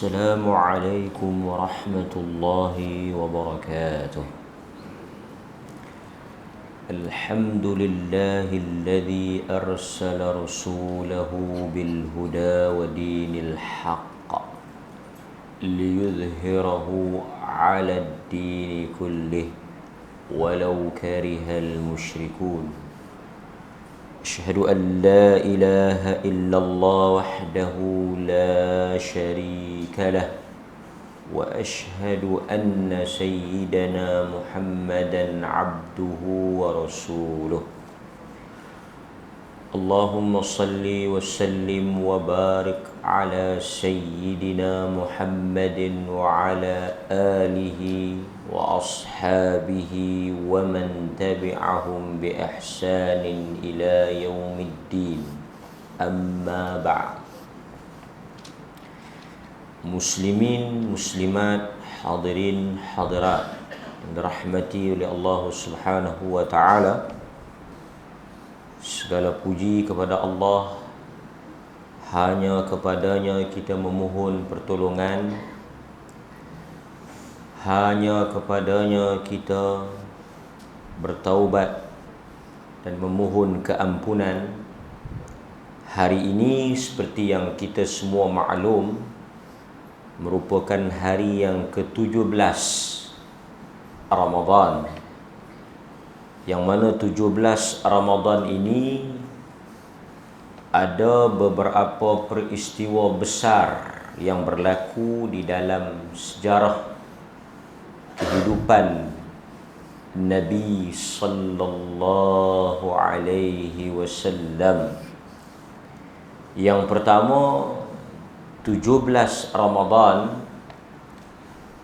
السلام عليكم ورحمة الله وبركاته. الحمد لله الذي أرسل رسوله بالهدى ودين الحق ليظهره على الدين كله ولو كره المشركون. أشهد أن لا إله إلا الله وحده لا شريك له وأشهد أن سيدنا محمدا عبده ورسوله. اللهم صل وسلم وبارك على سيدنا محمد وعلى آله وأصحابه ومن تبعهم بإحسان إلى يوم الدين. أما بعد. Muslimin, muslimat, hadirin, hadirat yang dirahmati oleh Allah Subhanahu wa taala. Segala puji kepada Allah. Hanya kepadanya kita memohon pertolongan. Hanya kepadanya kita bertaubat dan memohon keampunan. Hari ini seperti yang kita semua maklum, merupakan hari yang ke-17 Ramadan, yang mana 17 Ramadan ini ada beberapa peristiwa besar yang berlaku di dalam sejarah kehidupan Nabi sallallahu alaihi wasallam. Yang pertama, 17 Ramadan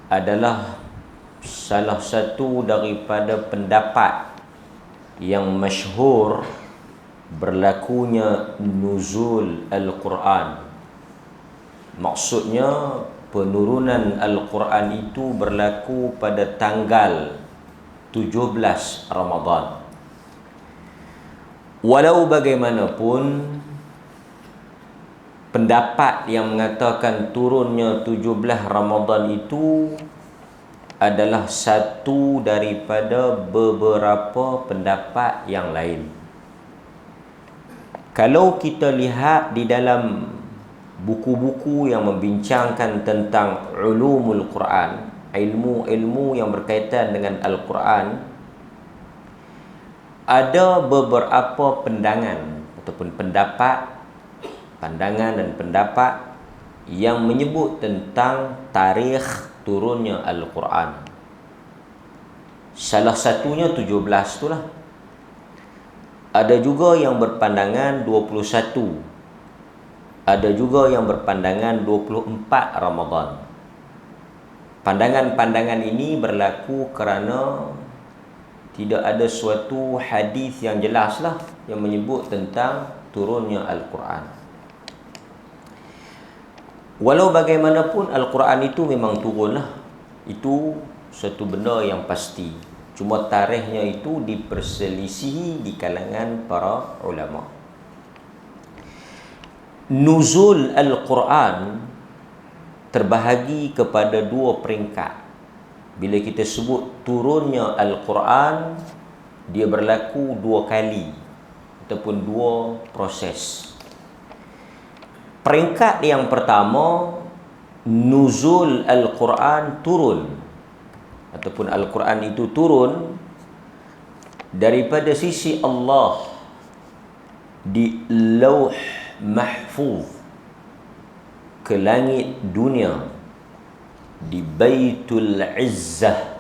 adalah salah satu daripada pendapat yang masyhur berlakunya nuzul Al-Quran. Maksudnya penurunan Al-Quran itu berlaku pada tanggal 17 Ramadan. Walau bagaimanapun, pendapat yang mengatakan turunnya 17 Ramadan itu adalah satu daripada beberapa pendapat yang lain. Kalau kita lihat di dalam buku-buku yang membincangkan tentang ulumul Quran, ilmu-ilmu yang berkaitan dengan Al-Quran, ada beberapa pandangan ataupun pandangan dan pendapat yang menyebut tentang tarikh turunnya Al-Quran. Salah satunya 17 itulah. Ada juga yang berpandangan 21. Ada juga yang berpandangan 24 Ramadan. Pandangan-pandangan ini berlaku kerana tidak ada suatu hadis yang jelaslah yang menyebut tentang turunnya Al-Quran. Walau bagaimanapun, Al-Quran itu memang turunlah. Itu satu benda yang pasti. Cuma tarikhnya itu diperselisihi di kalangan para ulama. Nuzul Al-Quran terbahagi kepada dua peringkat. Bila kita sebut turunnya Al-Quran, dia berlaku dua kali ataupun dua proses. Peringkat yang pertama, nuzul Al-Quran turun ataupun Al-Quran itu turun daripada sisi Allah di Lauh Mahfuz ke langit dunia di Baitul Izzah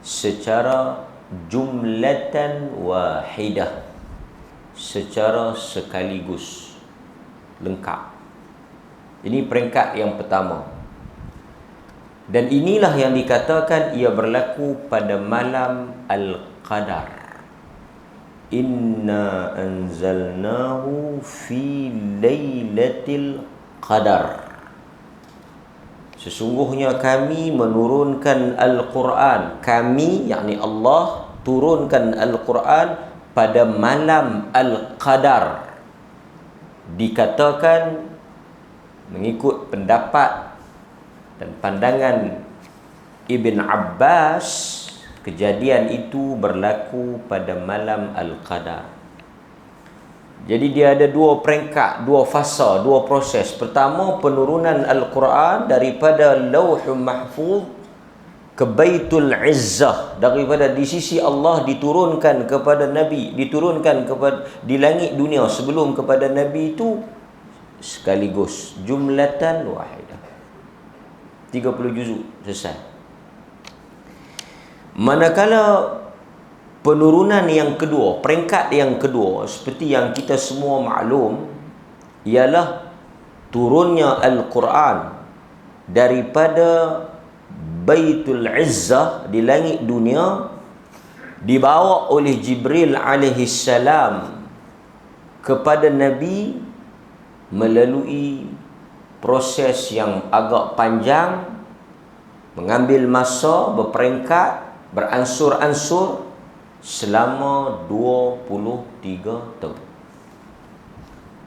secara jumlatan wahidah, secara sekaligus, lengkap. Ini peringkat yang pertama. Dan inilah yang dikatakan ia berlaku pada malam Al-Qadar. Inna anzalnahu fi lailatul qadar. Sesungguhnya kami menurunkan Al-Quran. Kami, yakni Allah, turunkan Al-Quran pada malam Al-Qadar. Dikatakan mengikut pendapat Dan pandangan Ibn Abbas, kejadian itu berlaku pada malam Al-Qadar. Jadi dia ada dua peringkat, dua fasa, dua proses. Pertama, penurunan Al-Quran daripada Lauhul Mahfuz ke Baitul Izzah, daripada di sisi Allah diturunkan kepada Nabi, diturunkan kepada di langit dunia sebelum kepada Nabi itu sekaligus, jumlatan wahidah. 30 juzuk selesai. Manakala penurunan yang kedua, peringkat yang kedua, seperti yang kita semua maklum, ialah turunnya Al-Quran daripada Baitul Izzah di langit dunia, dibawa oleh Jibril alaihi salam kepada Nabi melalui proses yang agak panjang, mengambil masa, berperingkat, beransur-ansur selama 23 tahun.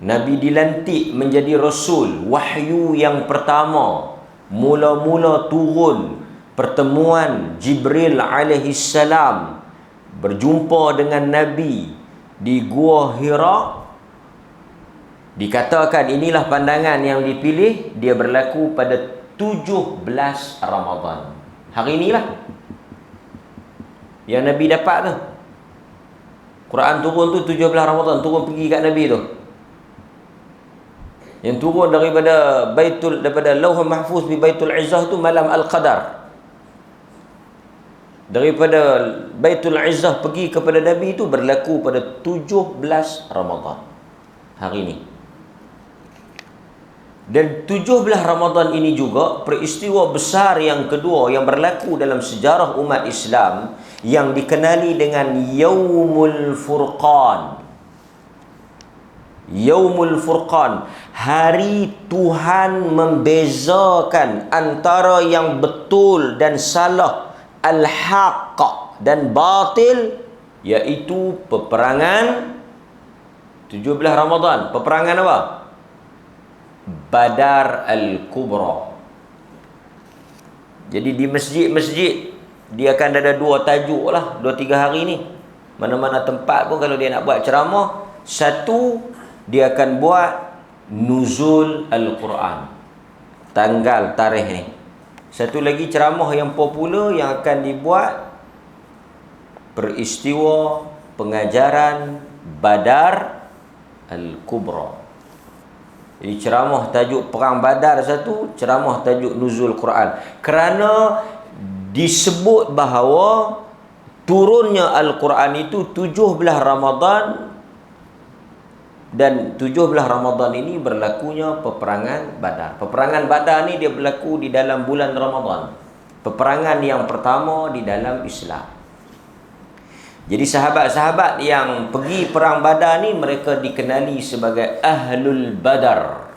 Nabi dilantik menjadi Rasul. Wahyu yang pertama mula-mula turun, pertemuan Jibril alaihi salam berjumpa dengan Nabi di Gua Hira. Dikatakan inilah pandangan yang dipilih, dia berlaku pada 17 Ramadan. Hari inilah yang Nabi dapat tu. Quran turun tu 17 Ramadan, turun pergi kat Nabi tu. Yang turun daripada Lauhul Mahfuz di Baitul Izzah tu malam Al-Qadar. Daripada Baitul Izzah pergi kepada Nabi itu berlaku pada 17 Ramadan. Hari ini. Dan 17 Ramadan ini juga peristiwa besar yang kedua yang berlaku dalam sejarah umat Islam yang dikenali dengan Yaumul Furqan. Yaumul Furqan, hari Tuhan membezakan antara yang betul dan salah, al-haq dan batil, iaitu peperangan 17 Ramadan. Peperangan apa? Badar Al-Kubra. Jadi di masjid-masjid dia akan ada dua tajuk lah 2-3 hari ni. Mana-mana tempat pun kalau dia nak buat ceramah, satu dia akan buat nuzul Al-Quran, tanggal tarikh ni. Satu lagi ceramah yang popular yang akan dibuat peristiwa pengajaran Badar Al-Kubra. Jadi ceramah tajuk perang Badar satu, ceramah tajuk nuzul Quran. Kerana disebut bahawa turunnya Al-Quran itu 17 Ramadan, dan 17 Ramadan ini berlakunya peperangan Badar. Peperangan Badar ni dia berlaku di dalam bulan Ramadan. Peperangan yang pertama di dalam Islam. Jadi sahabat-sahabat yang pergi perang Badar ni mereka dikenali sebagai Ahlul Badar.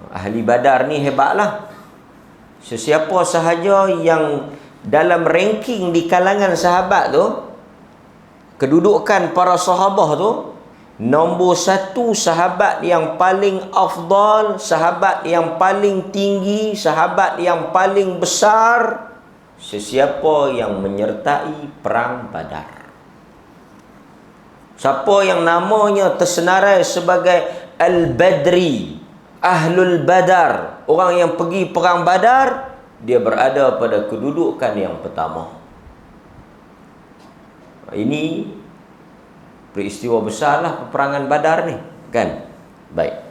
Ahli Badar ni hebatlah. Sesiapa sahaja yang dalam ranking di kalangan sahabat tu, kedudukan para sahabah tu, nombor 1 sahabat yang paling afdal, sahabat yang paling tinggi, sahabat yang paling besar, sesiapa yang menyertai perang Badar. Siapa yang namanya tersenarai sebagai Al-Badri, Ahlul Badar, orang yang pergi perang Badar, dia berada pada kedudukan yang pertama. Ini peristiwa besarlah peperangan Badar ni, kan? Baik.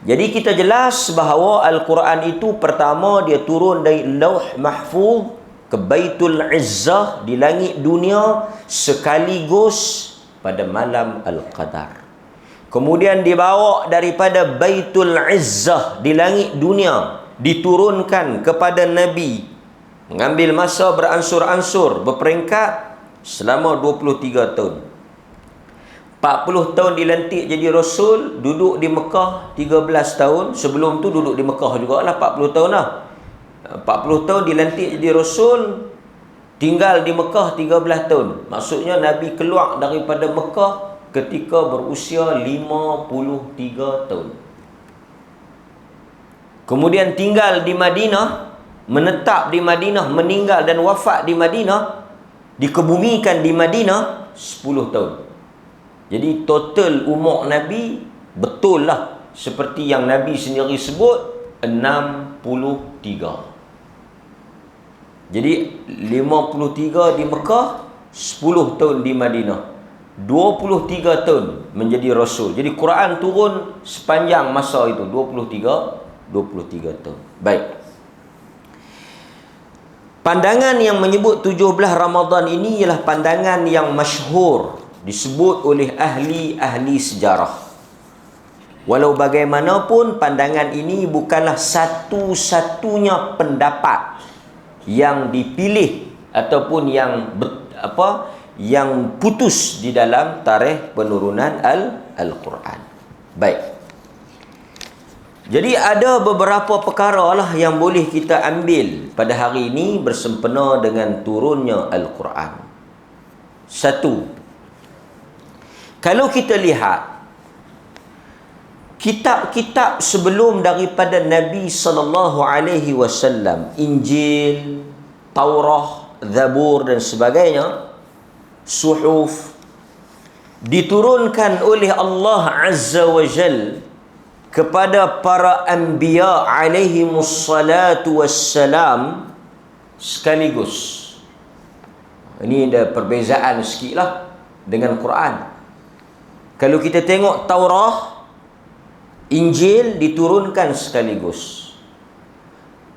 Jadi kita jelas bahawa Al-Quran itu pertama dia turun dari Lauh Mahfuz ke Baitul Izzah di langit dunia sekaligus pada malam Al-Qadar. Kemudian dibawa daripada Baitul Izzah di langit dunia, diturunkan kepada Nabi, mengambil masa beransur-ansur, berperingkat selama 23 tahun. 40 tahun dilantik jadi Rasul, duduk di Mekah 13 tahun. Sebelum tu duduk di Mekah jugalah 40 tahun lah. 40 tahun dilantik jadi Rasul, tinggal di Mekah 13 tahun. Maksudnya Nabi keluar daripada Mekah ketika berusia 53 tahun. kemudian tinggal di Madinah, menetap di Madinah, meninggal dan wafat di Madinah, dikebumikan di Madinah 10 tahun. Jadi total umur Nabi betul lah seperti yang Nabi sendiri sebut, 63. Jadi 53 di Mekah, 10 tahun di Madinah, 23 tahun menjadi Rasul. Jadi Quran turun sepanjang masa itu 23 tahun. Baik. Pandangan yang menyebut 17 Ramadan ini ialah pandangan yang masyhur, disebut oleh ahli-ahli sejarah. Walau bagaimanapun, pandangan ini bukanlah satu-satunya pendapat yang dipilih ataupun yang putus di dalam tarikh penurunan Al-Quran. Baik. Jadi ada beberapa perkara lah yang boleh kita ambil pada hari ini bersempena dengan turunnya Al-Quran. Satu, kalau kita lihat kitab-kitab sebelum daripada Nabi SAW, Injil, Taurah, Zabur dan sebagainya, Suhuf, diturunkan oleh Allah Azza wa Jal kepada para anbiya alaihimussalatu wassalam sekaligus. Ini ada perbezaan sikit lah dengan Quran. Kalau kita tengok Taurah, Injil diturunkan sekaligus.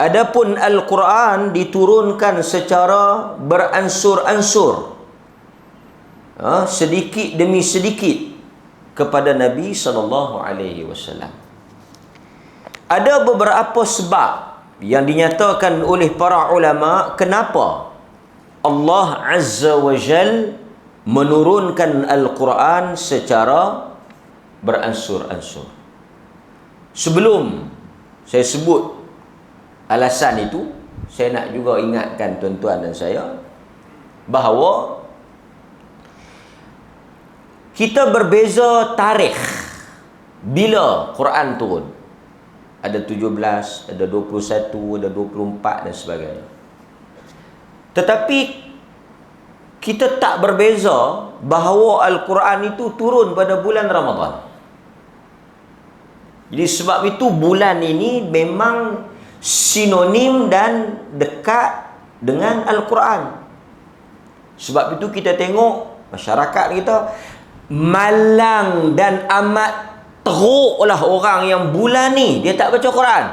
Adapun Al-Quran diturunkan secara beransur-ansur, sedikit demi sedikit kepada Nabi SAW. Ada beberapa sebab yang dinyatakan oleh para ulama kenapa Allah Azza wa Jal menurunkan Al-Quran secara beransur-ansur. Sebelum saya sebut alasan itu, saya nak juga ingatkan tuan-tuan dan saya bahawa kita berbeza tarikh bila Quran turun. Ada 17, ada 21, ada 24 dan sebagainya. Tetapi kita tak berbeza bahawa Al-Quran itu turun pada bulan Ramadan. Jadi sebab itu bulan ini memang sinonim dan dekat dengan Al-Quran. Sebab itu kita tengok masyarakat kita malang dan amat teruklah orang yang bulan ni dia tak baca Quran.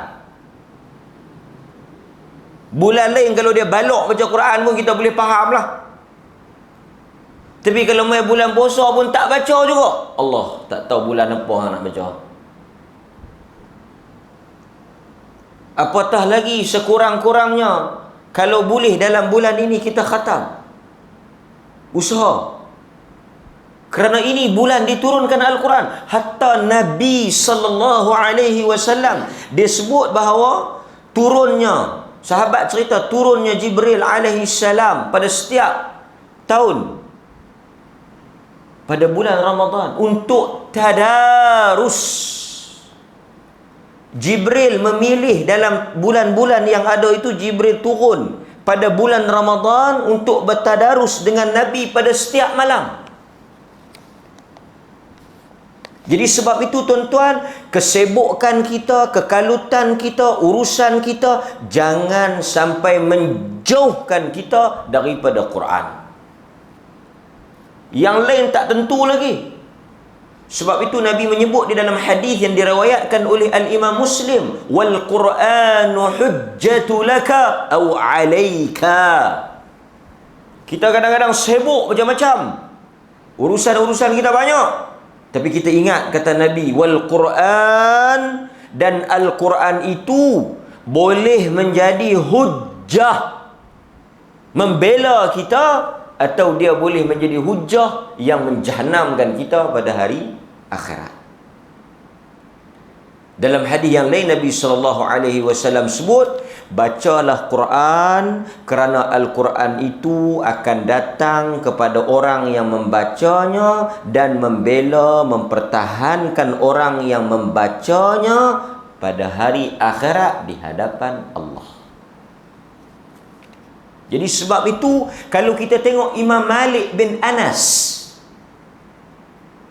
Bulan lain kalau dia balok baca Quran pun kita boleh faham lah. Tapi kalau main bulan puasa pun tak baca juga. Allah tak tahu bulan apa yang nak baca. Apatah lagi sekurang-kurangnya kalau boleh dalam bulan ini kita khatam. Usaha. Kerana ini bulan diturunkan Al-Quran. Hatta Nabi SAW dia sebut bahawa turunnya, sahabat cerita turunnya Jibril alaihissalam pada setiap tahun pada bulan Ramadan untuk tadarus. Jibril memilih dalam bulan-bulan yang ada itu, Jibril turun pada bulan Ramadan untuk bertadarus dengan Nabi pada setiap malam. Jadi sebab itu tuan-tuan, kesibukan kita, kekalutan kita, urusan kita jangan sampai menjauhkan kita daripada Quran. Yang lain tak tentu lagi. Sebab itu Nabi menyebut di dalam hadis yang diriwayatkan oleh Al-Imam Muslim, wal Qur'anu hujjatu laka aw 'alaika. Kita kadang-kadang sibuk macam-macam. Urusan-urusan kita banyak. Tapi kita ingat kata Nabi, wal Quran, dan Al-Quran itu boleh menjadi hujjah membela kita, atau dia boleh menjadi hujjah yang menjahannamkan kita pada hari akhirat. Dalam hadis yang lain Nabi SAW sebut, bacalah Quran kerana Al-Quran itu akan datang kepada orang yang membacanya dan membela, mempertahankan orang yang membacanya pada hari akhirat di hadapan Allah. Jadi sebab itu kalau kita tengok Imam Malik bin Anas,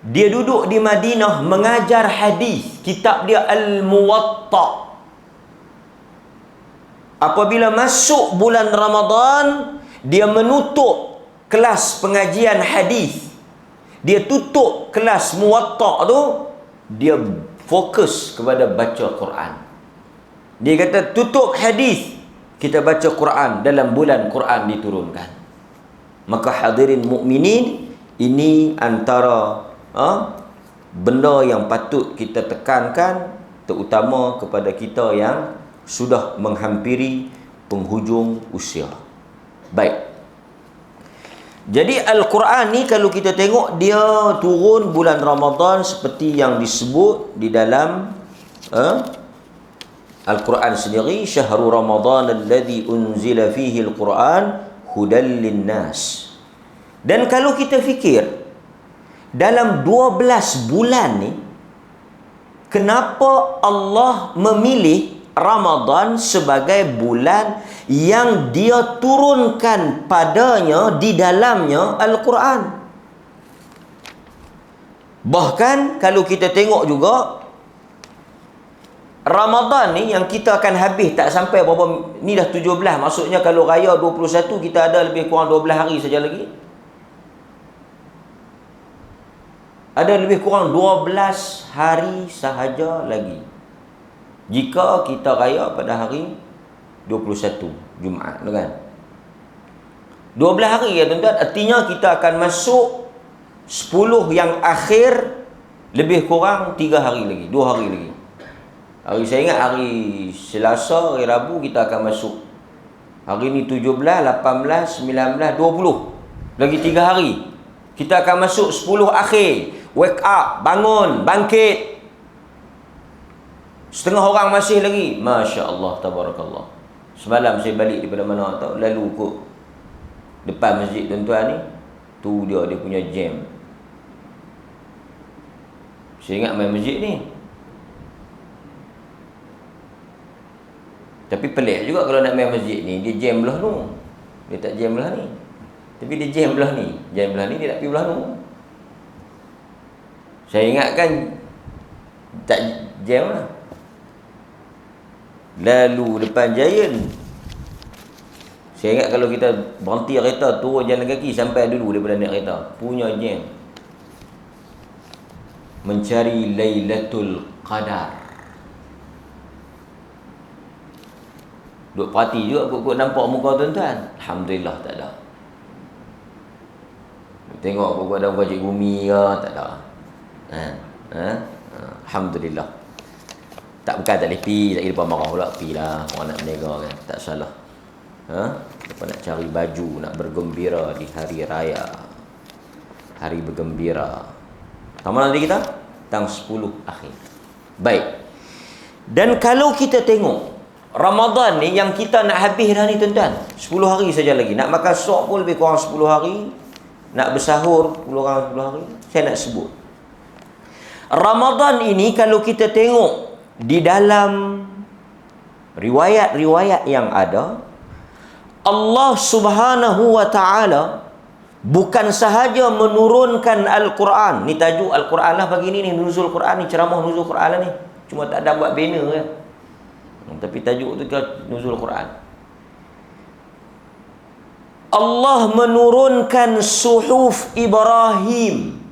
dia duduk di Madinah mengajar hadis, kitab dia Al-Muwatta. Apabila masuk bulan Ramadan, dia menutup kelas pengajian hadis. Dia tutup kelas Muwatta tu, dia fokus kepada baca Quran. Dia kata tutup hadis, kita baca Quran dalam bulan Quran diturunkan. Maka hadirin mukminin, ini antara benda yang patut kita tekankan, terutama kepada kita yang sudah menghampiri penghujung usia. Baik. Jadi Al-Quran ni kalau kita tengok, dia turun bulan Ramadan seperti yang disebut di dalam Al-Quran sendiri, syahrul Ramadan alladhi unzila fihi al-Quran hudal linnas. Dan kalau kita fikir dalam 12 bulan ni, kenapa Allah memilih Ramadan sebagai bulan yang dia turunkan padanya di dalamnya Al-Quran? Bahkan kalau kita tengok juga, Ramadan ni yang kita akan habis tak sampai berapa, ni dah 17, maksudnya kalau raya 21 kita ada lebih kurang 12 hari saja lagi. Ada lebih kurang 12 hari sahaja lagi jika kita raya pada hari 21 Jumaat tu kan. 12 hari ya tuan-tuan, artinya kita akan masuk 10 yang akhir lebih kurang 3 hari lagi, 2 hari lagi. Saya ingat hari Selasa, hari Rabu kita akan masuk. Hari ni 17, 18, 19, 20. Lagi 3 hari. Kita akan masuk 10 akhir. Wake up, bangun, bangkit. Setengah orang masih lagi. Masya Allah, tabarakallah. Semalam saya balik daripada mana tahu, lalu kot depan masjid tuan-tuan ni, tu dia punya jam. Saya ingat main masjid ni. Tapi pelik juga kalau nak main masjid ni, dia jam belah tu. Dia tak jam belah ni. Tapi dia jam belah ni. Jam belah ni, dia tak pergi belah tu. Saya ingat kan tak jam lah. Lalu depan Giant, saya ingat kalau kita berhenti kereta, turun jalan kaki sampai dulu daripada naik kereta, punya jam. Mencari Lailatul Qadar. Duk perhati juga kok nampak muka tuan-tuan. Alhamdulillah tak ada. Tengok kok ada wajib bumi ke, tak ada. Alhamdulillah. Tak bukan tak boleh pi, tak kira depan marah pula, pi lah. Orang nak berniaga kan, tak salah. Lepas nak cari baju, nak bergembira di hari raya. Hari bergembira. Tama nanti kita? Tang 10 akhir. Baik. Dan kalau kita tengok Ramadan ni yang kita nak habis dah ni tuan-tuan, 10 hari saja lagi. Nak makan sok pun lebih kurang 10 hari. Nak bersahur 10 hari. Saya nak sebut Ramadan ini kalau kita tengok di dalam riwayat-riwayat yang ada, Allah Subhanahu wa ta'ala bukan sahaja menurunkan Al-Quran. Ni tajuk Al-Quran lah pagi ni, nuzul Quran ni, ceramah nuzul Quran lah ni. Cuma tak ada buat banner kan. Tapi tajuk tu kan nuzul Quran. Allah menurunkan suhuf Ibrahim.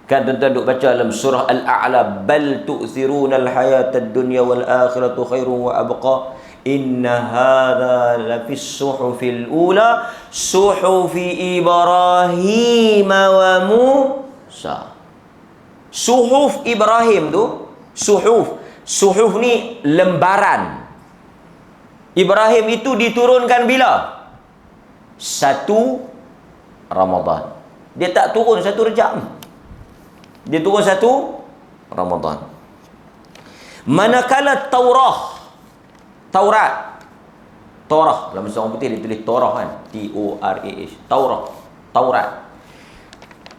Kan tuan-tuan duk baca dalam surah Al-A'la, bal tu'thiruna al-hayata ad-dunya wal akhiratu khairun wa abqa. Inna hadha lafis suhufil ula suhufi Ibrahim wa Musa. Suhuf Ibrahim tu, suhuf ni lembaran. Ibrahim itu diturunkan bila? 1 Ramadan. Dia tak turun 1 Rejab. Dia turun 1 Ramadan. Manakala Taurat dalam bahasa orang putih dia tulis Torah kan, T-O-R-A-H,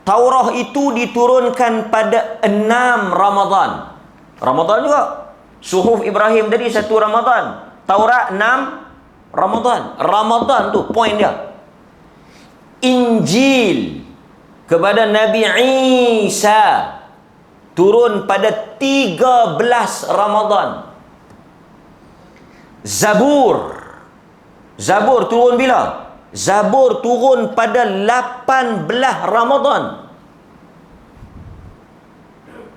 Taurat itu diturunkan pada 6 Ramadan. Ramadan juga Suhuf Ibrahim tadi 1 Ramadan. Taurat 6 Ramadan. Ramadan tu poin dia. Injil kepada Nabi Isa turun pada 13 Ramadan. Zabur turun bila? Zabur turun pada 18 Ramadan.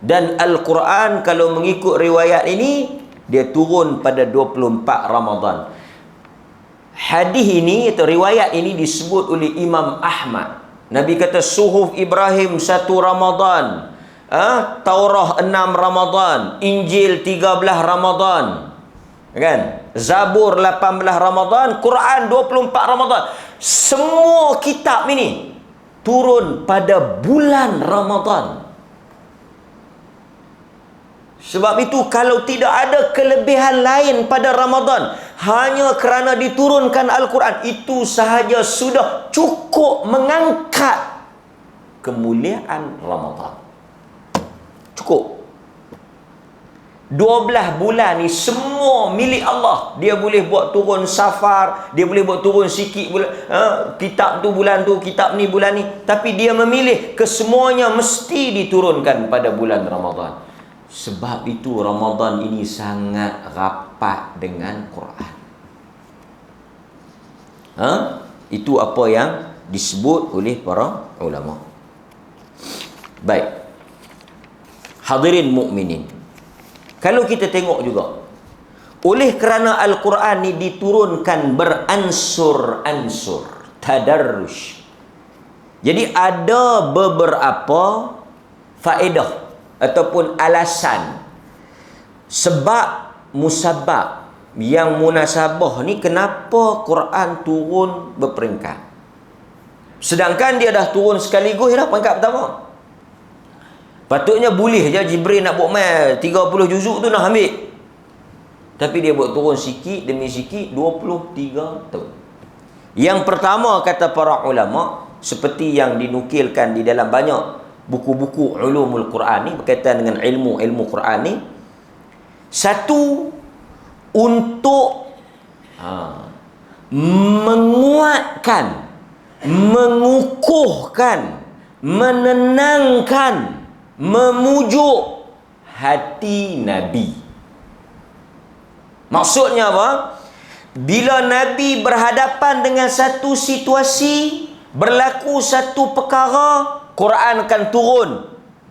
Dan Al-Quran kalau mengikut riwayat ini, dia turun pada 24 Ramadan. Hadis ini atau riwayat ini disebut oleh Imam Ahmad. Nabi kata Suhuf Ibrahim 1 Ramadan, Taurah 6 Ramadan, Injil 13 Ramadan, kan? Zabur 18 Ramadan, Quran 24 Ramadan. Semua kitab ini turun pada bulan Ramadan. Sebab itu kalau tidak ada kelebihan lain pada Ramadan, hanya kerana diturunkan Al-Quran, itu sahaja sudah cukup mengangkat kemuliaan Ramadan. Cukup. 12 bulan ni semua milik Allah. Dia boleh buat turun Safar, dia boleh buat turun sikit bulan, kitab tu bulan tu, kitab ni bulan ni, tapi dia memilih kesemuanya mesti diturunkan pada bulan Ramadan. Sebab itu Ramadan ini sangat rapat dengan Quran. Itu apa yang disebut oleh para ulama. Baik. Hadirin mukminin. Kalau kita tengok juga, oleh kerana Al-Quran ni diturunkan beransur-ansur, tadarrush. Jadi ada beberapa faedah ataupun alasan, sebab musabab yang munasabah ni kenapa Quran turun berperingkat. Sedangkan dia dah turun sekaligus dah peringkat pertama. Patutnya boleh je Jibril nak buat mai 30 juzuk tu nak ambil. Tapi dia buat turun sikit demi sikit 23 tahun. Yang pertama kata para ulama, seperti yang dinukilkan di dalam banyak buku-buku ulumul Quran ni berkaitan dengan ilmu Quran ni, satu, untuk menguatkan, mengukuhkan, menenangkan, memujuk hati Nabi. Maksudnya apa? Bila Nabi berhadapan dengan satu situasi, berlaku satu perkara, Quran akan turun.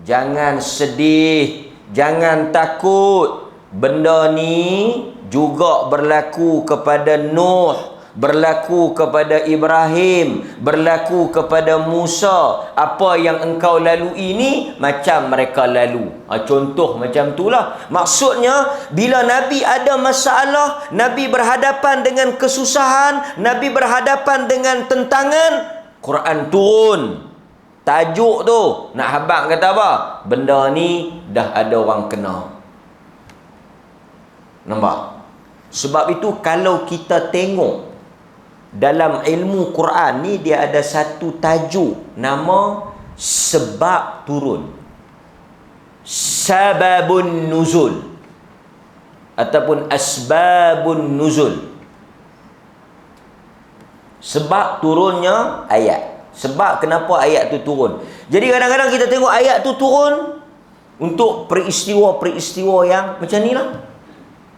Jangan sedih, jangan takut. Benda ni juga berlaku kepada Nuh, berlaku kepada Ibrahim, berlaku kepada Musa. Apa yang engkau lalui ini macam mereka lalu. Contoh macam itulah. Maksudnya bila Nabi ada masalah, Nabi berhadapan dengan kesusahan, Nabi berhadapan dengan tentangan, Quran turun. Tajuk tu nak habaq kata apa? Benda ni dah ada orang kena. Nampak? Sebab itu kalau kita tengok dalam ilmu Quran ni, dia ada satu tajuk nama sebab turun, sababun nuzul ataupun asbabun nuzul. Sebab turunnya ayat. Sebab kenapa ayat tu turun. Jadi kadang-kadang kita tengok ayat tu turun untuk peristiwa-peristiwa yang macam ni lah.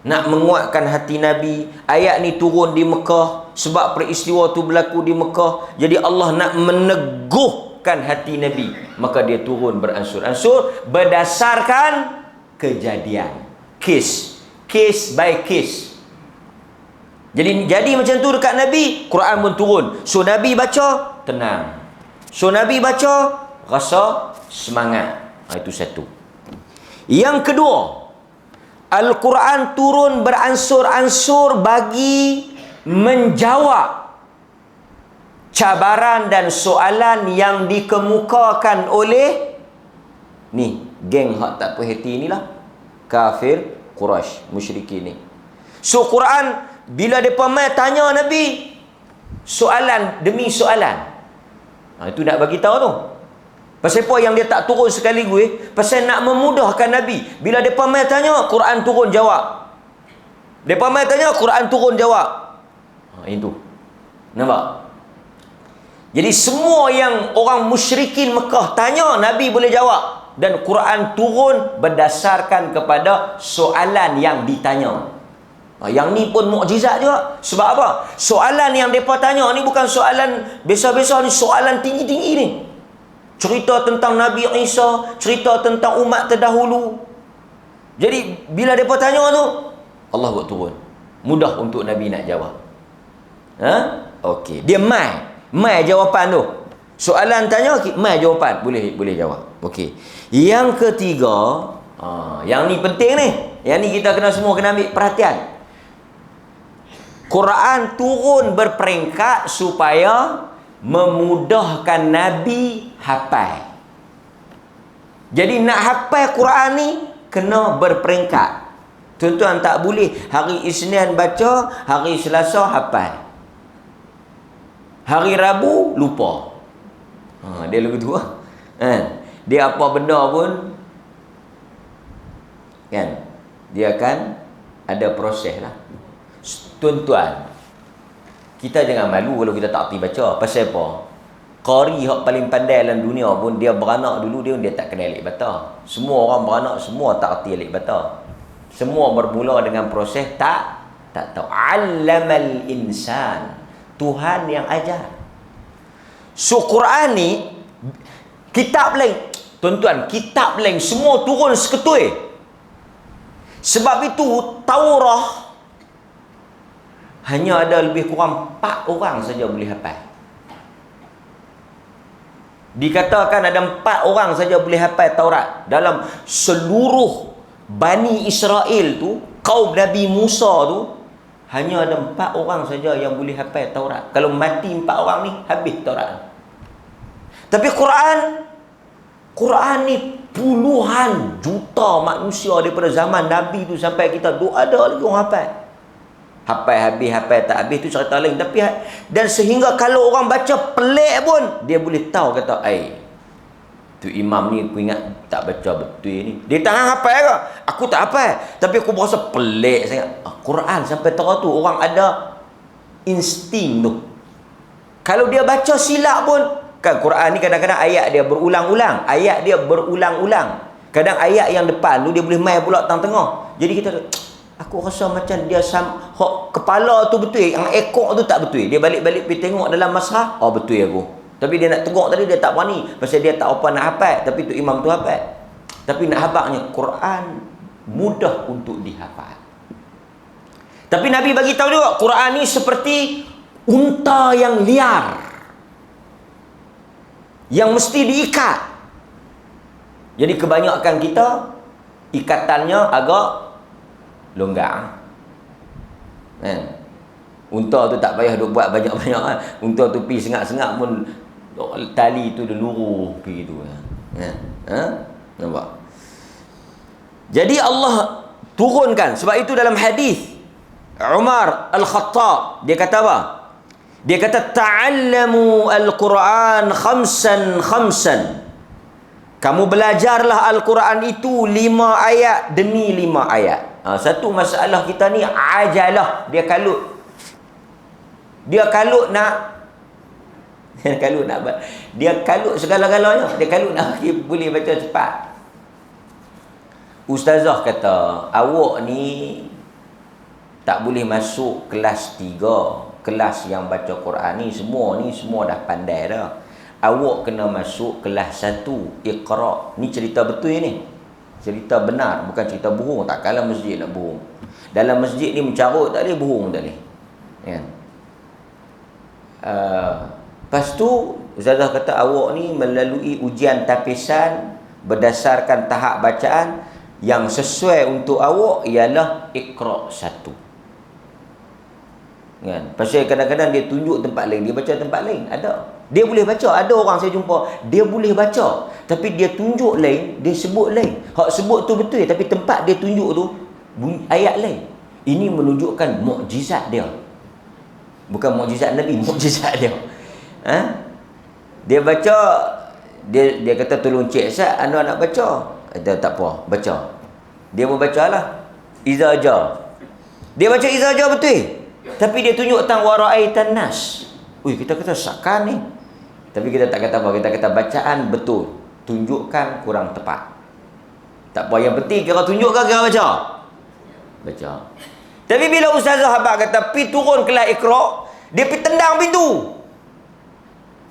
Nak menguatkan hati Nabi. Ayat ni turun di Mekah sebab peristiwa tu berlaku di Mekah. Jadi Allah nak meneguhkan hati Nabi. Maka dia turun beransur-ansur berdasarkan kejadian. Case by case. Jadi macam tu dekat Nabi, Quran pun turun. So Nabi baca, tenang. So Nabi baca, rasa semangat. Itu satu. Yang kedua, Al-Quran turun beransur-ansur bagi menjawab cabaran dan soalan yang dikemukakan oleh ni, geng hak tak puas hati inilah, kafir Quraisy, musyrikin ni. So Quran bila depa mai tanya Nabi soalan demi soalan, itu nak bagi tahu tu. Pasal apa yang dia tak turun sekaligus? Pasal nak memudahkan Nabi. Bila mereka mai tanya, Quran turun jawab. Mereka mai tanya, Quran turun jawab. Itu. Nampak? Jadi semua yang orang musyrikin Mekah tanya, Nabi boleh jawab. Dan Quran turun berdasarkan kepada soalan yang ditanya. Yang ni pun mukjizat juga. Sebab apa? Soalan yang mereka tanya ni bukan soalan biasa-biasa ni, soalan tinggi-tinggi ni. Cerita tentang Nabi Isa, cerita tentang umat terdahulu. Jadi bila mereka tanya tu, Allah buat turun. Mudah untuk Nabi nak jawab. Okey. Dia mai jawapan tu. Soalan tanya, mai jawapan. Boleh jawab. Okey. Yang ketiga, yang ni penting ni. Yang ni kita semua kena ambil perhatian. Quran turun berperingkat supaya memudahkan Nabi hafal. Jadi nak hafal Quran ni kena berperingkat. Tuan-tuan tak boleh hari Isnin baca, hari Selasa hafal. Hari Rabu lupa. Dia lagu tu dia apa benda pun kan, dia akan ada proses lah. Tuan-tuan, kita jangan malu kalau kita tak erti baca. Pasal apa? Qari yang paling pandai dalam dunia pun, dia beranak dulu dia tak kenal alif bata. Semua orang beranak semua tak erti alif bata. Semua bermula dengan proses tak tahu. Allamal insan, Tuhan yang ajar. So Quran ni kitab lain, tuan-tuan, kitab lain semua turun seketui. Sebab itu Taurah hanya ada lebih kurang 4 orang saja boleh hafal. Dikatakan ada 4 orang saja boleh hafal Taurat. Dalam seluruh Bani Israel tu, kaum Nabi Musa tu, hanya ada 4 orang saja yang boleh hafal Taurat. Kalau mati 4 orang ni, habis Taurat. Tapi Quran ni puluhan juta manusia daripada zaman Nabi tu sampai kita ada lagi orang hafal. Hafal habis, hafal tak habis tu cerita lain. Tapi dan sehingga kalau orang baca pelik pun, dia boleh tahu kata, tu imam ni aku ingat tak baca betul ni. Dia tak hafal ke? Aku tak hafal, tapi aku berasa pelik sangat. Quran sampai tahu tu orang ada insting tu. Kalau dia baca silap pun, kan Quran ni kadang-kadang ayat dia berulang-ulang. Kadang ayat yang depan tu dia boleh mai pula tengah-tengah. Jadi kita aku rasa macam dia kepala tu betul, yang ekor tu tak betul. Dia balik-balik pergi tengok dalam mashaf, betul aku. Tapi dia nak tengok tadi dia tak berani, pasal dia tak apa nak hafal, tapi tu imam tu hafal. Tapi nak hafalnya Quran mudah untuk dihafal. Tapi Nabi bagi tahu juga Quran ni seperti unta yang liar, yang mesti diikat. Jadi kebanyakan kita ikatannya agak longgar. Unta tu tak payah duk buat banyak-banyak. Unta tu pi sengak-sengak pun tali tu dia luruh pergi tu. Nampak? Jadi Allah turunkan. Sebab itu dalam hadis Umar Al-Khattab, dia kata apa? Dia kata ta'allamu al-Quran khamsan. Kamu belajarlah Al-Quran itu 5 ayat demi 5 ayat. Satu masalah kita ni ajalah, dia kalut segala-galanya. Dia kalut nak boleh baca cepat. Ustazah kata, awak ni tak boleh masuk kelas 3. Kelas yang baca Quran ni semua dah pandai dah. Awak kena masuk kelas 1, Iqra. Ni cerita betul ni. Cerita benar, bukan cerita bohong. Tak kalah masjid nak bohong. Dalam masjid ni mencarut tak boleh, bohong tak boleh. Kan? Lepas tu Ustazah kata awak ni melalui ujian tapisan berdasarkan tahap bacaan yang sesuai untuk awak ialah Iqra 1. Kan? Pasal kadang-kadang dia tunjuk tempat lain, dia baca tempat lain. Dia boleh baca. Ada orang saya jumpa, dia boleh baca, tapi dia tunjuk lain, dia sebut lain. Hak sebut tu betul, tapi tempat dia tunjuk tu ayat lain. Ini menunjukkan mukjizat dia. Bukan mukjizat Nabi, mukjizat dia. Dia baca dia kata tolong cik Ustaz, anda nak baca. Kata tak apa, baca. Dia pun baca lah. Iza ja. Dia baca iza ja betul. Tapi dia tunjuk tentang wara'aitan nas. Ui, kita kata sakan ni. Tapi kita tak kata apa, kita kata bacaan betul. Tunjukkan kurang tepat. Tak apa, yang penting kira tunjuk ke kira baca? Baca. Tapi bila ustazah habaq kata pi turun kelas Iqra, dia pi tendang pintu.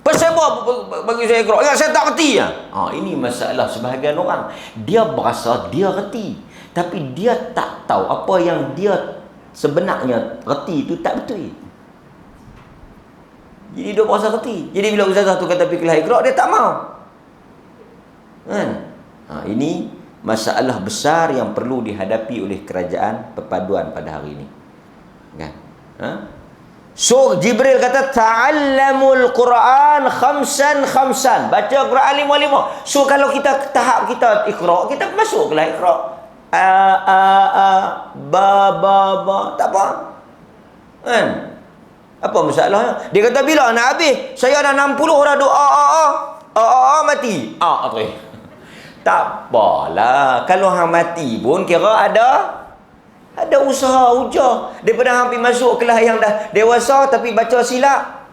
Pasal apa bagi saya Iqra? Ingat saya tak reti ya. Ini masalah sebahagian orang. Dia berasa dia reti, tapi dia tak tahu apa yang dia sebenarnya reti itu tak betul. Jadi dia berasa reti. Jadi bila ustazah tu kata pi kelas Iqra, dia tak mau. Kan? Ini masalah besar yang perlu dihadapi oleh kerajaan perpaduan pada hari ini. Kan? So Jibril kata ta'allamul Quran khamsan. Baca Quran 5. So kalau kita tahap kita Iqra, kita masuk kelas Iqra. Ba tak apa. Kan? Apa masalahnya? Dia kata bila nak habis? Saya dah 60 dah doa mati. Okay. Tak apalah. Kalau hang mati pun kira ada usaha hujah. Daripada hampir masuk kelas yang dah dewasa tapi baca silap.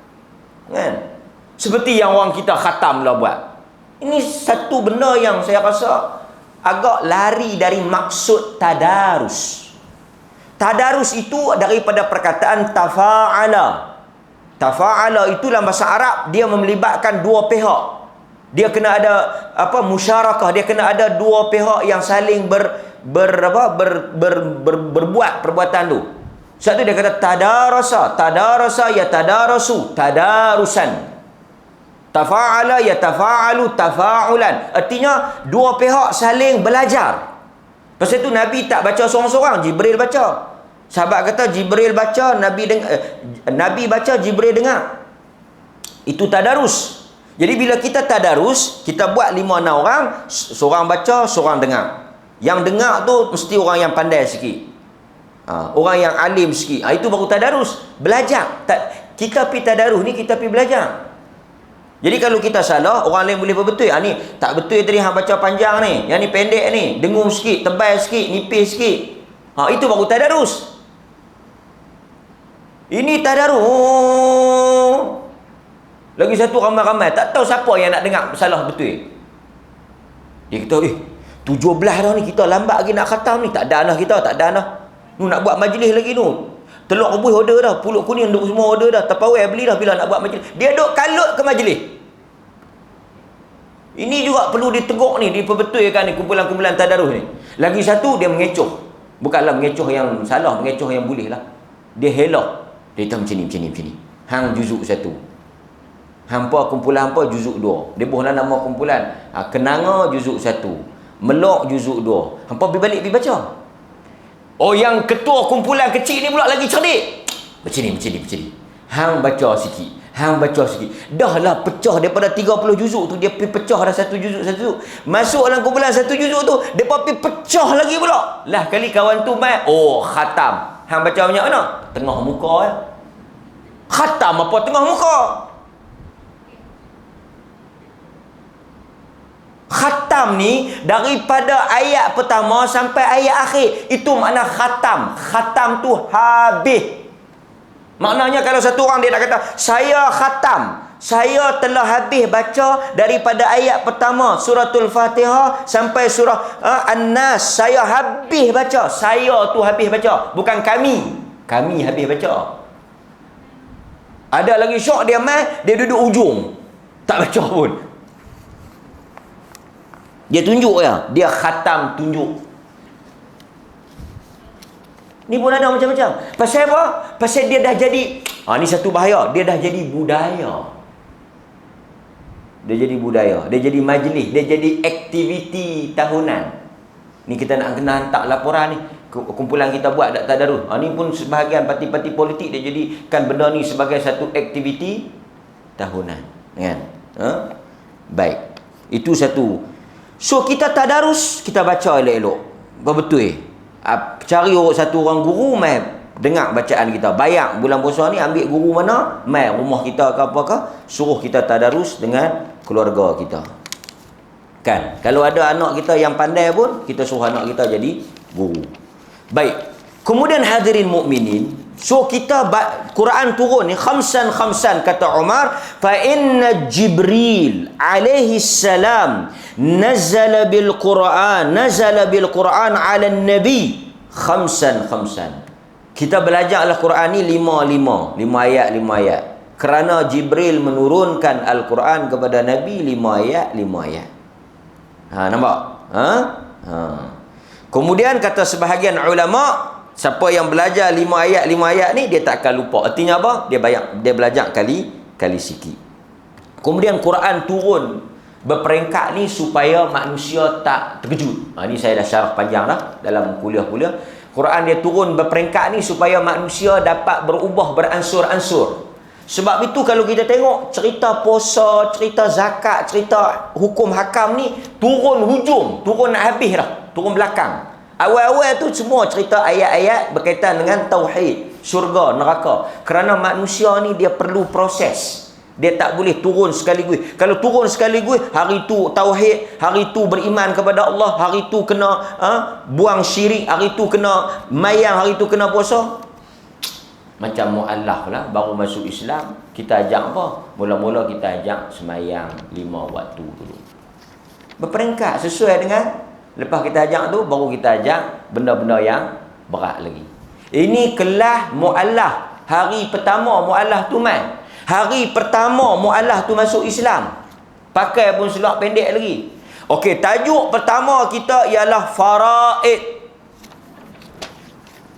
Kan? Seperti yang orang kita khatam lah buat. Ini satu benda yang saya rasa agak lari dari maksud tadarus. Tadarus itu daripada perkataan tafa'ala. Tafa'ala itu dalam bahasa Arab dia melibatkan dua pihak. Dia kena ada musyarakah, dia kena ada dua pihak yang saling berbuat perbuatan tu. Satu dia kata tadarasa ya tadarasu, tadarusan. Tafa'ala ya tafa'alu, tafa'ulan. Artinya dua pihak saling belajar. Pasal itu Nabi tak baca seorang-seorang, Jibril baca. Sahabat kata Jibril baca, Nabi baca, Jibril dengar. Itu tadarus. Jadi bila kita tadarus, kita buat 5-6 orang, seorang baca, seorang dengar. Yang dengar tu mesti orang yang pandai sikit. Orang yang alim sikit. Itu baru tadarus. Belajar. Kita pergi tadarus ni, kita pergi belajar. Jadi kalau kita salah, orang lain boleh berbetul. Ni tak betul tadi hang baca panjang ni. Yang ni pendek ni. Dengung sikit, tebal sikit, nipis sikit. Itu baru tadarus. Ini tadarus. Lagi satu ramai-ramai tak tahu siapa yang nak dengar salah betul. Dia kata 17 dah ni kita lambat lagi nak khatam ni. Tak ada dah kita, tak ada dah. Nu nak buat majlis lagi nu. Telur rebus order dah, pulut kuning duk semua order dah, tapawai beli dah bila nak buat majlis. Dia duk kalut ke majlis. Ini juga perlu ditegur ni, diperbetulkan ni kumpulan-kumpulan tadarus ni. Lagi satu dia mengecoh. Bukanlah mengecoh yang salah, mengecoh yang boleh lah. Dia helak. Dia kata macam ni. Hang juzuk 1. Hampa kumpulan hampa juzuk 2. Dia buhlah nama kumpulan. Kenanga juzuk 1. Melok juzuk 2. Hampa pergi balik pergi baca. Yang ketua kumpulan kecil ni pula lagi cerdik. Macam ni. Hang baca sikit. Dah lah pecah daripada 30 juzuk tu. Dia pergi pecah dah 1 juzuk. Masuk dalam kumpulan 1 juzuk tu. Dia pergi pecah lagi pula. Lah kali kawan tu main. Khatam. Hang baca banyak mana? Tengah muka ya. Khatam apa tengah muka? Khatam ni daripada ayat pertama sampai ayat akhir. Itu makna khatam. Khatam tu habis. Maknanya kalau satu orang dia nak kata, saya khatam, saya telah habis baca daripada ayat pertama suratul Fatihah sampai surah An-Nas. Saya habis baca. Saya tu habis baca. Bukan kami. Kami habis baca. Ada lagi syok dia dia duduk ujung. Tak baca pun. Dia tunjuk ya. Dia khatam tunjuk. Ni pun ada macam-macam. Pasal apa? Pasal dia dah jadi, ni satu bahaya. Dia dah jadi budaya. Dia jadi majlis. Dia jadi aktiviti tahunan. Ni kita nak kena hantar laporan ni. Kumpulan kita buat tak tadarus. Ni pun sebahagian parti-parti politik dia jadikan benda ni sebagai satu aktiviti tahunan. Kan? Baik. Itu satu. So kita tadarus, kita baca elok-elok. Betul. Cari satu orang guru mai dengar bacaan kita. Bayang bulan puasa ni ambil guru mana, mai rumah kita ke apakah, suruh kita tadarus dengan keluarga kita. Kan? Kalau ada anak kita yang pandai pun, kita suruh anak kita jadi guru. Baik. Kemudian hadirin mukminin, so kita Quran turun ni khamsan kata Umar, fa inna Jibril alaihi salam nazala bil Quran ala nabi khamsan. Kita belajar Al-Quran ni 5 ayat. Kerana Jibril menurunkan Al-Quran kepada Nabi 5 ayat. Nampak? Kemudian kata sebahagian ulama, siapa yang belajar 5 ayat ni dia tak akan lupa. Artinya apa? Dia belajar kali sikit. Kemudian Quran turun berperingkat ni supaya manusia tak terkejut. Ni saya dah syarah panjang dah dalam kuliah-kuliah. Quran dia turun berperingkat ni supaya manusia dapat berubah beransur-ansur. Sebab itu kalau kita tengok cerita puasa, cerita zakat, cerita hukum hakam ni turun hujung, turun nak habis dah, turun belakang. Awal-awal tu semua cerita ayat-ayat berkaitan dengan tauhid, syurga, neraka. Kerana manusia ni dia perlu proses. Dia tak boleh turun sekaligus. Kalau turun sekaligus, hari tu tauhid, hari tu beriman kepada Allah, hari tu kena buang syirik, hari tu kena mayang, hari tu kena puasa. Macam mu'allaf lah, baru masuk Islam, kita ajak apa? Mula-mula kita ajak semayang 5 waktu dulu. Berperingkat sesuai dengan, lepas kita ajak tu, baru kita ajak benda-benda yang berat lagi. Ini kelas mu'allaf. Hari pertama mu'allaf tu mai. Hari pertama mu'allaf tu masuk Islam. Pakai pun selak pendek lagi. Okey, tajuk pertama kita ialah faraid.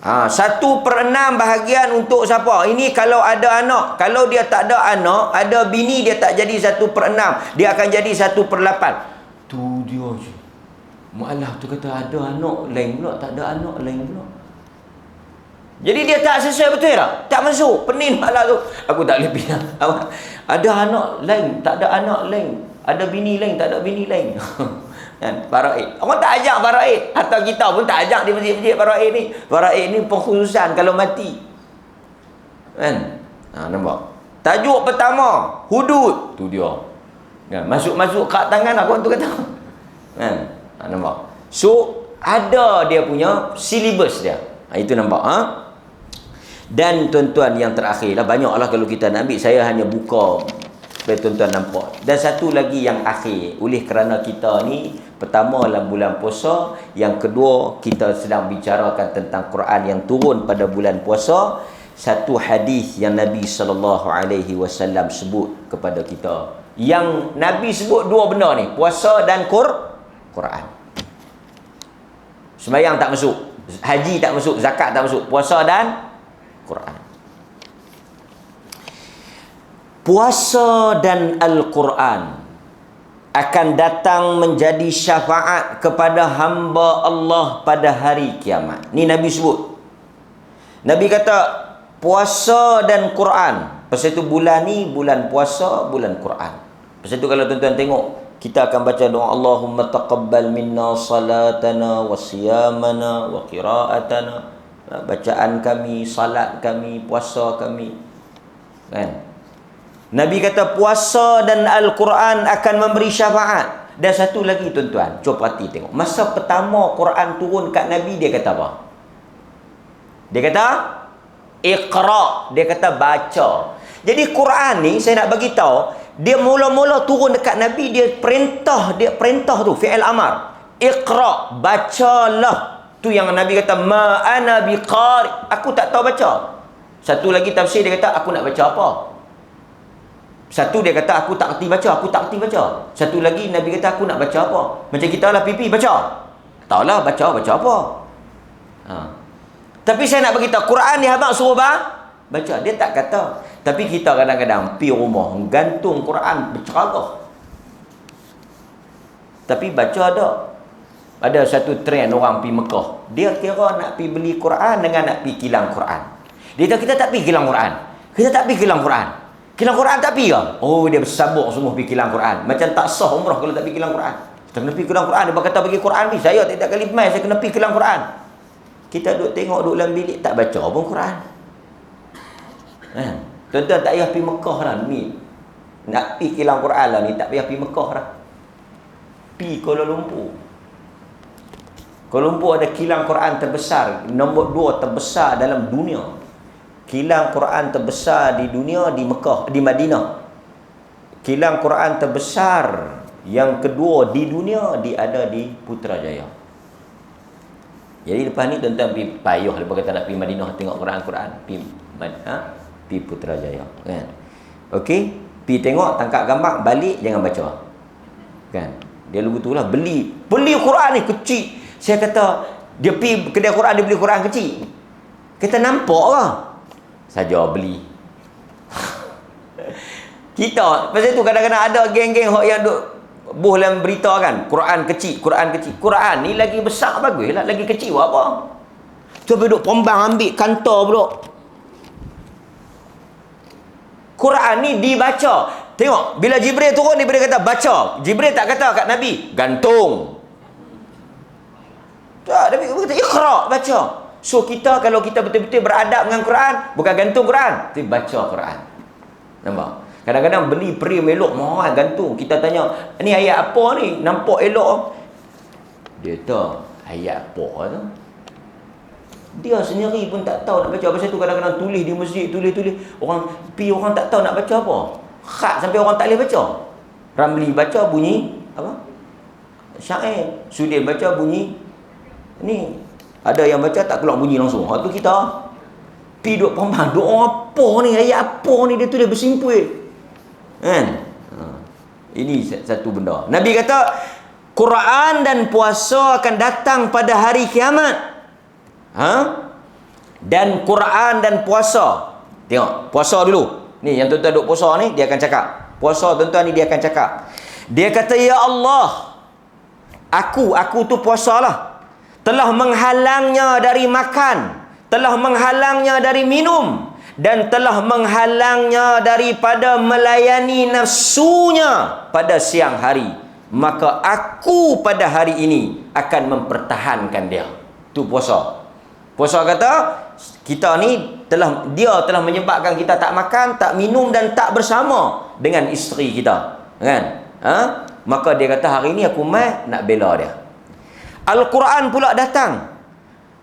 1/6 bahagian untuk siapa? Ini kalau ada anak. Kalau dia tak ada anak, ada bini, dia tak jadi 1/6. Dia akan jadi 1/8. Tu dia je. Mu'allaf tu kata ada anak lain pula, tak ada anak lain pula. Jadi dia tak sesuai betul tak? Tak masuk. Pening mu'allaf tu. Aku tak boleh pindah. Ada anak lain, tak ada anak lain. Ada bini lain, tak ada bini lain. Kan? Faraid. Orang tak ajak faraid. Atau kita pun tak ajak di masjid-masjid faraid ni. Faraid ni pengkhususan kalau mati. Kan? Nampak? Tajuk pertama, hudud. Tu dia. Kan? Masuk-masuk kat tangan aku tu kata. Kan? Nampak? So, ada dia punya silibus dia. Itu nampak. Dan tuan-tuan yang terakhir lah, banyaklah kalau kita nak ambil, saya hanya buka supaya tuan-tuan nampak. Dan satu lagi yang akhir, oleh kerana kita ni pertama dalam bulan puasa, yang kedua kita sedang bicarakan tentang Quran yang turun pada bulan puasa. Satu hadis yang Nabi SAW sebut kepada kita, yang Nabi sebut dua benda ni, puasa dan Quran. Sembahyang tak masuk, haji tak masuk, zakat tak masuk, puasa dan Quran. Puasa dan Al-Quran akan datang menjadi syafaat kepada hamba Allah pada hari kiamat. Ni Nabi sebut. Nabi kata puasa dan Quran. Pasal itu bulan ni bulan puasa, bulan Quran. Pasal itu kalau tuan-tuan tengok, kita akan baca doa Allahumma taqabbal minna salatana wa siyamana wa qira'atana. Bacaan kami, salat kami, puasa kami. Kan? Nabi kata puasa dan Al-Quran akan memberi syafaat. Dan satu lagi tuan-tuan, cuba perhati tengok. Masa pertama Quran turun kat Nabi, dia kata apa? Dia kata Iqra. Dia kata baca. Jadi Quran ni saya nak bagi tahu, dia mula-mula turun dekat Nabi, dia perintah tu, fi'il amar. Iqra, bacalah. Tu yang Nabi kata ma ana biqari, aku tak tahu baca. Satu lagi tafsir dia kata aku nak baca apa? Satu dia kata aku tak erti baca, aku tak erti baca. Satu lagi Nabi kata aku nak baca apa? Macam kita lah pipi baca. Tahulah baca apa. Tapi saya nak bagi tahu Quran ni abang suruh baca. Dia tak kata. Tapi kita kadang-kadang pi rumah gantung Quran berceragah. Tapi baca ada. Ada satu trend orang pergi Mekah. Dia kira nak pergi beli Quran dengan nak pergi kilang Quran. Dia kata kita tak pergi kilang Quran. Kita tak pergi kilang Quran. Kilang Quran tak pergi ke? Oh, dia bersabuk semua pergi kilang Quran. Macam tak sah umrah kalau tak pergi kilang Quran. Kita kena pergi kilang Quran. Dia berkata pergi Quran ni. Saya tiap kali mai saya kena pergi kilang Quran. Kita duduk tengok, duduk dalam bilik, tak baca pun Quran. Tuan-tuan tak payah pergi Mekah lah ni. Nak pergi kilang Quran lah ni, tak payah pergi Mekah lah. pi Kuala Lumpur. Kuala Lumpur ada kilang Quran terbesar, nombor 2 terbesar dalam dunia. Kilang Quran terbesar di dunia di Mekah, di Madinah. Kilang Quran terbesar yang kedua di dunia ada di Putrajaya. Jadi lepas ni tuan-tuan pergi payah lepas kata nak pergi Madinah tengok Quran, pergi Putrajaya, kan. Okey, pergi tengok, tangkap gambar, balik jangan baca. Kan? Dia lugu tu lah, beli Quran ni kecil. Saya kata, dia pergi kedai Quran, dia beli Quran kecil. Kita nampak lah. Saja beli. Kita, pasal tu kadang-kadang ada geng-geng yang duk buh dalam berita kan, Quran kecil. Quran ni lagi besar bagus lah, lagi kecil buat apa? Cuba duk pombang ambil kantor pula. Quran ni dibaca. Tengok, bila Jibril turun, Jibril kata baca. Jibril tak kata kat Nabi, gantung. Tak, Nabi kata ikhra, baca. So kita kalau kita betul-betul beradab dengan Quran, bukan gantung Quran, tapi baca Quran. Nampak? Kadang-kadang beli frame elok, mahal gantung. Kita tanya, ni ayat apa ni? Nampak elok. Dia tahu ayat apa tu. Dia sendiri pun tak tahu nak baca. Pasal tu kadang-kadang tulis di masjid, tulis. Orang tak tahu nak baca apa. Khat sampai orang tak boleh baca. Ramli baca bunyi apa? Syair. Sudin baca bunyi ni. Ada yang baca tak keluar bunyi langsung. Hak tu kita pi duk pombang, doa apa ni, ayat apa ni dia tulis bersimpul. Kan? Ini satu benda. Nabi kata Quran dan puasa akan datang pada hari kiamat. Dan Quran dan puasa. Tengok, puasa dulu. Ni yang tuan-tuan duk puasa ni, dia akan cakap. Puasa tuan-tuan ni dia akan cakap. Dia kata, ya Allah, aku tu puasalah, telah menghalangnya dari makan, telah menghalangnya dari minum, dan telah menghalangnya daripada melayani nafsunya pada siang hari. Maka aku pada hari ini akan mempertahankan dia. Tu puasa. Puasa kata, kita ni dia telah menyebabkan kita tak makan, tak minum dan tak bersama dengan isteri kita. Kan? Maka dia kata hari ni aku nak bela dia. Al-Quran pula datang.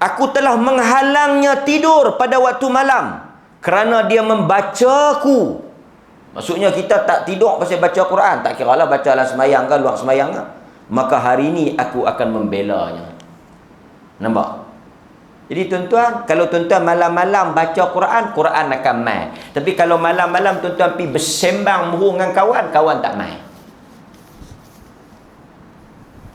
Aku telah menghalangnya tidur pada waktu malam kerana dia membacaku. Maksudnya kita tak tidur pasal baca Quran. Tak kira lah baca dalam semayang ke luar semayang ke. Maka hari ni aku akan membelanya. Nampak? Jadi tuan-tuan, kalau tuan-tuan malam-malam baca Quran, Quran akan mai. Tapi kalau malam-malam tuan-tuan pergi bersembang murung dengan kawan, kawan tak mai.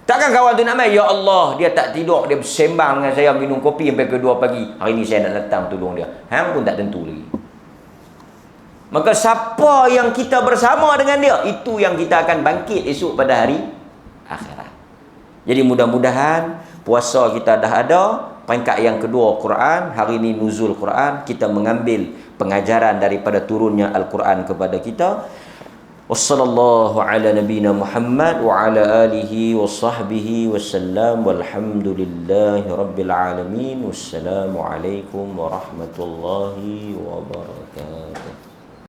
Takkan kawan tu nak mai, ya Allah, dia tak tidur, dia bersembang dengan saya, minum kopi sampai ke 2 pagi. Hari ni saya nak datang tolong dia. Hang pun tak tentu lagi. Maka siapa yang kita bersama dengan dia, itu yang kita akan bangkit esok pada hari akhirat. Jadi mudah-mudahan puasa kita dah ada. Peringkat yang kedua Quran, hari ini nuzul Quran, kita mengambil pengajaran daripada turunnya Al-Quran kepada kita. Wassallallahu ala nabiyina Muhammad wa ala alihi wa sahbihi wasallam walhamdulillahi rabbil alamin. Wassalamualaikum warahmatullahi wabarakatuh.